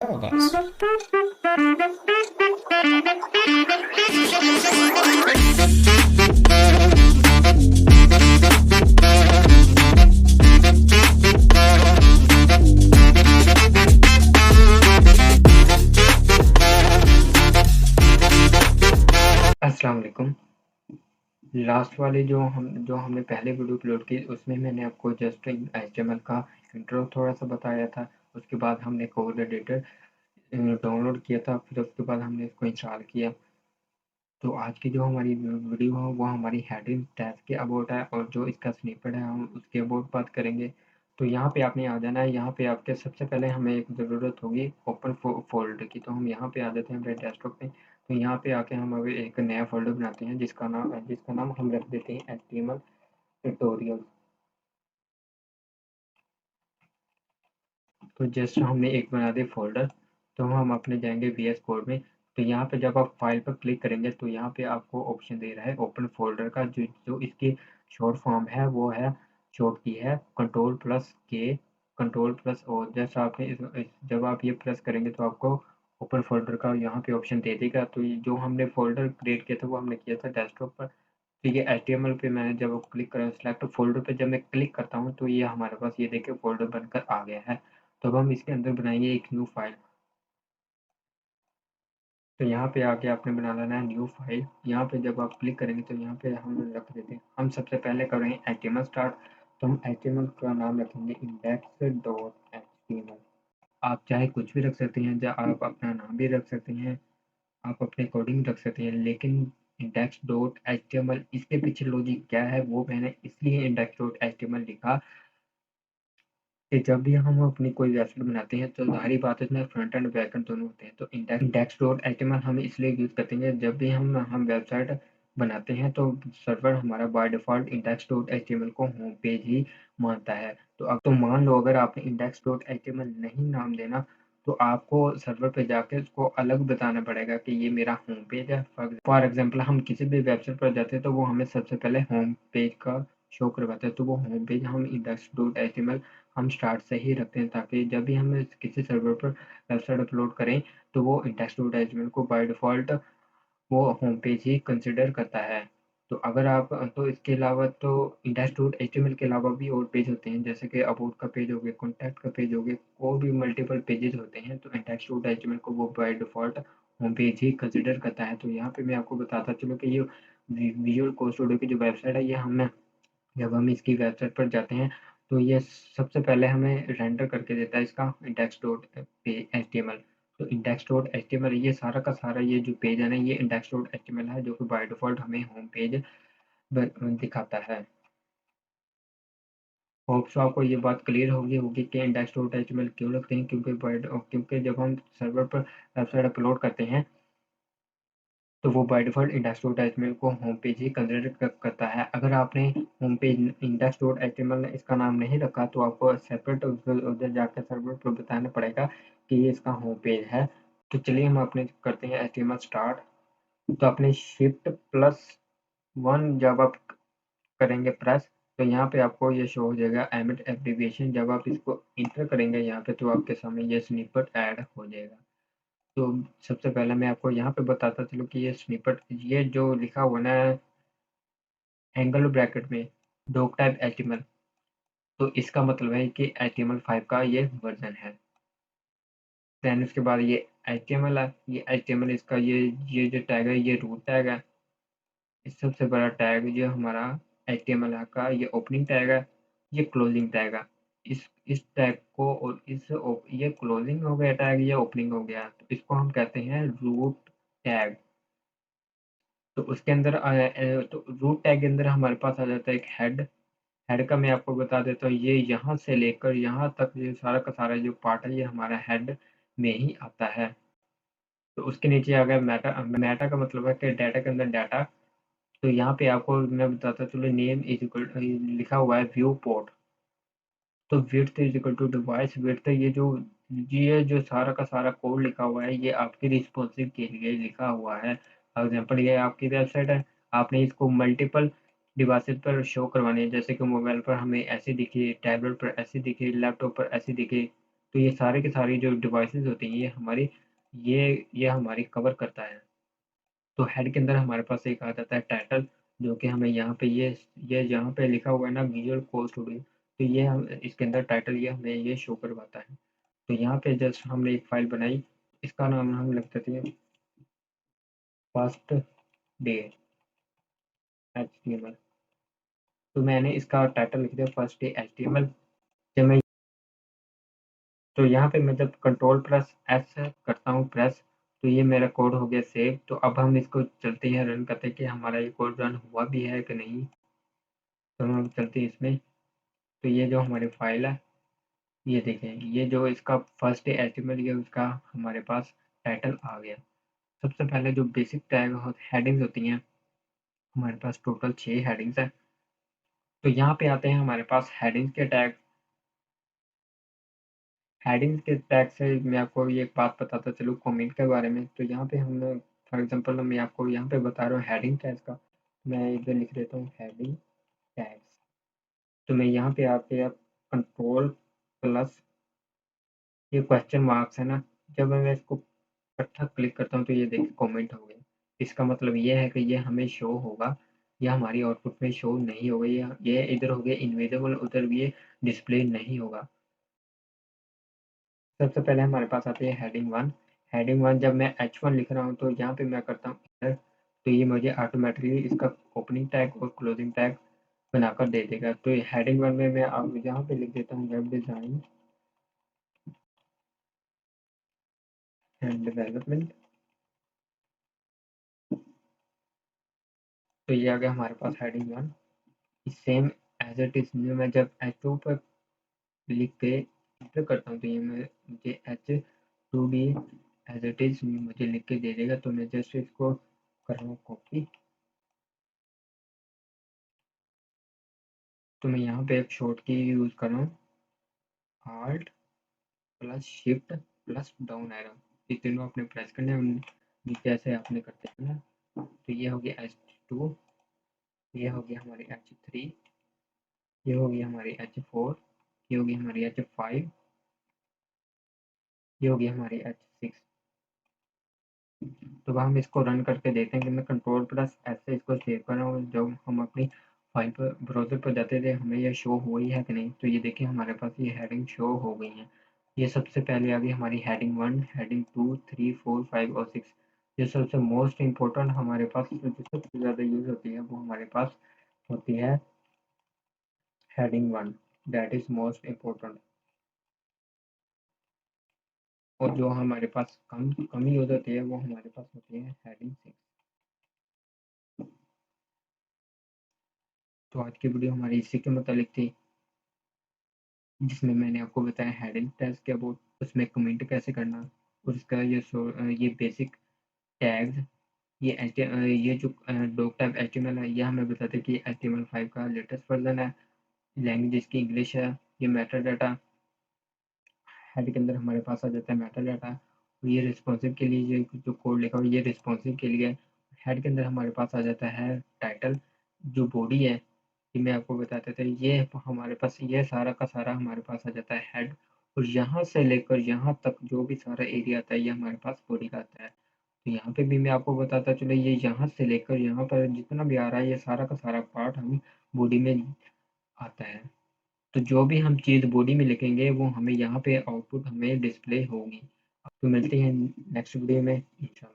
guys. अस्सलाम वालेकुम। Last वाले जो हमने पहले वीडियो अपलोड की उसमें मैंने आपको जस्ट एचटीएमएल का इंट्रो थोड़ा सा बताया था। उसके बाद हमने कोड एडिटर डाउनलोड किया था, फिर उसके बाद हमने इसको इंस्टॉल किया। तो आज की जो हमारी वीडियो है वो हमारी हेडिंग टैग के अबाउट है, और जो इसका स्निपेट है हम उसके अबाउट बात करेंगे। तो यहाँ पे आपने आ जाना है। यहाँ पे आपके सबसे पहले हमें एक ज़रूरत होगी ओपन फोल्डर की। तो हम यहाँ पे आ जाते हैं अपने डेस्कटॉप पे। तो यहाँ पे आके हम अभी एक नया फोल्डर बनाते हैं जिसका नाम हम रख देते हैं एचटीएमएल ट्यूटोरियल। तो जस्ट हमने एक बना दिया फ़ोल्डर। तो हम अपने जाएँगे वीएस कोड में। तो यहाँ पे जब आप फ़ाइल पर क्लिक करेंगे तो यहाँ पे आपको ऑप्शन दे रहा है ओपन फ़ोल्डर का। जो जो इसकी शॉर्ट फॉर्म है वो है, शॉर्ट की है कंट्रोल प्लस के, कंट्रोल प्लस ओ। जैसा आपने जब आप ये प्रेस करेंगे तो आपको ओपन फ़ोल्डर का यहाँ पे ऑप्शन दे देगा। तो ये जो हमने फ़ोल्डर क्रिएट किया था वो हमने किया था डेस्कटॉप पर। तो ये एचटीएमएल पे मैंने जब क्लिक करा सिलेक्ट फ़ोल्डर पे जब मैं क्लिक करता हूँ तो ये हमारे पास ये देखिए फ़ोल्डर बनकर आ गया है। तो अब हम इसके अंदर बनाएँगे एक न्यू फ़ाइल। तो यहाँ पे आके आपने बना लेना है न्यू फ़ाइल। यहाँ पे जब आप क्लिक करेंगे तो यहाँ पे हम रख देते हैं, हम सबसे पहले कर रहे हैं एचटीएमएल स्टार्ट। तो हम एचटीएमएल का नाम रखेंगे index.html। आप चाहे कुछ भी रख सकते हैं, या आप अपना नाम भी रख सकते हैं, आप अपने अकॉर्डिंग रख सकते हैं। लेकिन index.html इसके पीछे लॉजिक क्या है वो मैंने इसलिए index.html लिखा कि जब भी हम अपनी कोई वेबसाइट बनाते हैं तो ज़ाहिर-सी बात है इसमें फ्रंट एंड बैक एंड दोनों होते हैं। तो index.html हम इसलिए यूज़ करते हैं जब भी हम वेबसाइट बनाते हैं तो सर्वर हमारा बाय डिफ़ॉल्ट index.html को होम पेज ही मानता है। तो अब तो मान लो अगर आपने index.html नहीं नाम देना तो आपको सर्वर पे जाके उसको अलग बताना पड़ेगा कि ये मेरा होम पेज है। फॉर एग्ज़ाम्पल हम किसी भी वेबसाइट पर जाते हैं तो वो हमें सबसे पहले होम पेज का शो करवाता है। तो वो होम पेज हम index.html हम स्टार्ट से ही रखते हैं, ताकि जब भी हम किसी सर्वर पर वेबसाइट अपलोड करें तो वो index.html को बाय डिफ़ॉल्ट वो होम पेज ही कंसिडर करता है। तो अगर आप तो इसके अलावा तो index.html के अलावा भी और पेज होते हैं, जैसे कि अबाउट का पेज हो गया, कॉन्टैक्ट का पेज हो गया, और भी मल्टीपल पेजेज़ होते हैं। तो index.html को वो by default home page he consider करता है। तो यहाँ पे मैं आपको बताता चलूँ कि ये विजुअल कोड स्टूडियो की जो वेबसाइट है, ये हमें जब हम इसकी वेबसाइट पर जाते हैं तो ये सबसे पहले हमें रेंडर करके देता है इसका index.html। तो index.html ये सारा का सारा ये जो पेज है ना, ये index.html है जो कि बाय डिफ़ॉल्ट हमें होम पेज दिखाता है। होप सो आपको ये बात क्लियर होगी कि index.html क्यों लगते हैं, क्योंकि जब हम सर्वर पर वेबसाइट अपलोड करते हैं तो वो बाय डिफ़ॉल्ट index.html को होम पेज ही कंसिडर करता है। अगर आपने होम पेज index.html इसका नाम नहीं रखा तो आपको सेपरेट उधर जाकर सर्वर पर बताना पड़ेगा कि ये इसका होम पेज है। तो चलिए हम अपने करते हैं एचटीएमएल स्टार्ट। तो अपने शिफ्ट प्लस 1 जब आप करेंगे प्रेस तो यहाँ पे आपको ये शो हो जाएगा एमिट एब्रिविएशन। जब आप इसको इंटर करेंगे यहाँ पे तो आपके सामने ये स्निपेट ऐड हो जाएगा। तो सबसे पहले मैं आपको यहाँ पे बताता चलूँ कि ये स्निपेट ये जो लिखा हुआ ना एंगल ब्रैकेट में डॉक टाइप एचटीएमएल, तो इसका मतलब है कि HTML5 का ये वर्जन है। देन उसके बाद ये HTML है, ये HTML इसका ये जो टैग है ये रूट टैग है। इस सबसे बड़ा टैग ये हमारा HTML का ये ओपनिंग टैग है, ये क्लोजिंग टैग है। इस टैग को और ये क्लोजिंग हो गया टैग, ये ओपनिंग हो गया, तो इसको हम कहते हैं रूट टैग। तो उसके अंदर तो रूट टैग के अंदर हमारे पास आ जाता है एक हेड। हेड का मैं आपको बता देता हूँ, ये यहाँ से लेकर यहाँ तक ये सारा का सारा जो पार्ट है ये हमारा हेड में ही आता है। तो उसके नीचे आ गया मेटा। मेटा का मतलब है कि डाटा के अंदर डाटा। तो यहाँ पे आपको मैं बताता चलो नेम इज इक्वल लिखा हुआ है व्यू पोर्ट। तो width is equal to device width, ये जो सारा का सारा कोड लिखा हुआ है ये आपकी रिस्पॉन्सिव के लिए लिखा हुआ है। फॉर एग्जांपल ये आपकी वेबसाइट है, आपने इसको मल्टीपल डिवाइसेस पर शो करवानी है, जैसे कि मोबाइल पर हमें ऐसे दिखे, टैबलेट पर ऐसे दिखे, लैपटॉप पर ऐसे दिखे। तो ये सारे के सारे जो डिवाइसेस होती हैं ये हमारी कवर करता है। तो हेड के अंदर हमारे पास एक आ जाता है टाइटल, जो कि हमें यहाँ पे ये जहाँ पे लिखा हुआ है ना विजुअल कोड स्टूडियो, तो ये हम इसके अंदर टाइटल ये हमें ये शो करवाता है। तो यहाँ पे जस्ट हमने एक फाइल बनाई, इसका नाम हम लिख देते हैं फर्स्ट डे HTML। तो मैंने इसका टाइटल लिख दिया फर्स्ट डे HTML। जब मैं तो यहाँ पे मैं जब कंट्रोल प्लस एस करता हूँ प्रेस, तो ये मेरा कोड हो गया सेव। तो अब हम इसको चलते हैं रन करते हैं कि हमारा ये कोड रन हुआ भी है कि नहीं। तो हम चलते हैं इसमें, तो ये जो हमारी फाइल है, ये देखें, ये जो इसका फर्स्ट डे HTML ये उसका हमारे पास टाइटल आ गया। सबसे पहले जो बेसिक टैग हेडिंग्स होती हैं, हमारे पास टोटल 6 हेडिंग्स है। तो यहाँ पे आते हैं हमारे पास हेडिंग्स के टैग। हेडिंग्स के टैग से मैं आपको ये एक बात बताता चलूँ कमेंट के बारे में। तो यहाँ पे हम फॉर एग्जांपल मैं आपको यहाँ पे बता रहा हूँ हेडिंग टैग्स का, मैं इधर लिख देता हूँ हेडिंग टैग्स। तो मैं यहाँ पे आके आप कंट्रोल प्लस ये क्वेश्चन मार्क्स है ना, जब मैं इसको इकट्ठा क्लिक करता हूँ तो ये देखिए कमेंट हो गया। इसका मतलब ये है कि ये हमें शो होगा, या हमारी आउटपुट में शो नहीं होगा, ये इधर हो गया इनविजिबल, उधर भी ये डिस्प्ले नहीं होगा। सबसे पहले हमारे पास आती है हेडिंग 1। हेडिंग 1 जब मैं H1 लिख रहा हूँ तो यहाँ पे मैं करता हूँ एंटर, तो ये मुझे ऑटोमेटिकली इसका ओपनिंग टैग और क्लोजिंग टैग बनाकर दे देगा। तो हेडिंग 1 में मैं अब यहाँ पे लिख देता हूँ वेब डिज़ाइन एंड डेवलपमेंट। तो ये आ गया हमारे पास heading 1। Same as it is मैं जब H2 पर लिख के एंटर करता हूँ तो ये मुझे H2 भी एज इट इज़ मुझे लिख के दे देगा। तो मैं जस्ट इसको कर रहा हूँ कॉपी। तो मैं यहाँ पे एक शॉर्ट की यूज़ कर रहा हूँ, Alt plus shift plus down arrow, ये तीनों आपने प्रेस करने हैं नीचे ऐसे आपने करते हैं ना। तो ये हो गया H2, ये हो गया हमारी H3, ये हो गई हमारी H4, ये हो गई हमारी H5, ये हो गई हमारी H6। तो हम इसको रन करके देखते हैं कि मैं कंट्रोल प्लस एस से इसको सेव कर रहा हूँ। जब हम अपनी फाइल पर ब्राउज़र पर जाते थे हमें यह शो हुई है कि नहीं। तो ये देखिए हमारे पास ये हेडिंग शो हो गई हैं। ये सबसे पहले आ गई हमारी हेडिंग 1, हेडिंग 2, 3, 4, 5 और 6। ये सबसे मोस्ट इम्पोर्टेंट हमारे पास जो सबसे ज़्यादा यूज़ होती है वो हमारे पास होती है heading 1, that is most important. और जो हमारे पास कम यूज़ होती है वो हमारे पास होती है हेडिंग 6। तो आज की वीडियो हमारी इसी के मुतालिक थी, जिसमें मैंने आपको बताया हेडिंग टैग्स क्या अबाउट, उसमें कमेंट कैसे करना, और इसका ये बेसिक टैग्स, ये जो डॉक टाइप HTML है, ये हमें बताते हैं कि HTML5 का लेटेस्ट वर्जन है, लैंग्वेज इसकी इंग्लिश है। ये मेटा डाटा हेड के अंदर हमारे पास आ जाता है मेटा डाटा। ये रिस्पॉन्सिव के लिए ये जो कोड लिखा हुआ है ये रिस्पॉन्सिव के लिए। हेड के अंदर हमारे पास आ जाता है टाइटल। जो बॉडी है ये मैं आपको बताते थे, ये हमारे पास ये सारा का सारा हमारे पास आ जाता है हेड। और यहाँ से लेकर यहाँ तक जो भी सारा एरिया आता है ये हमारे पास बॉडी का आता है। तो यहाँ पे भी मैं आपको बताता चलो, ये यहाँ से लेकर यहाँ पर जितना भी आ रहा है ये सारा का सारा पार्ट हम बॉडी में आता है। तो जो भी हम चीज़ बॉडी में लिखेंगे वो हमें यहाँ पे आउटपुट हमें डिस्प्ले होगी। तो मिलते हैं नेक्स्ट वीडियो में इंशाल्लाह।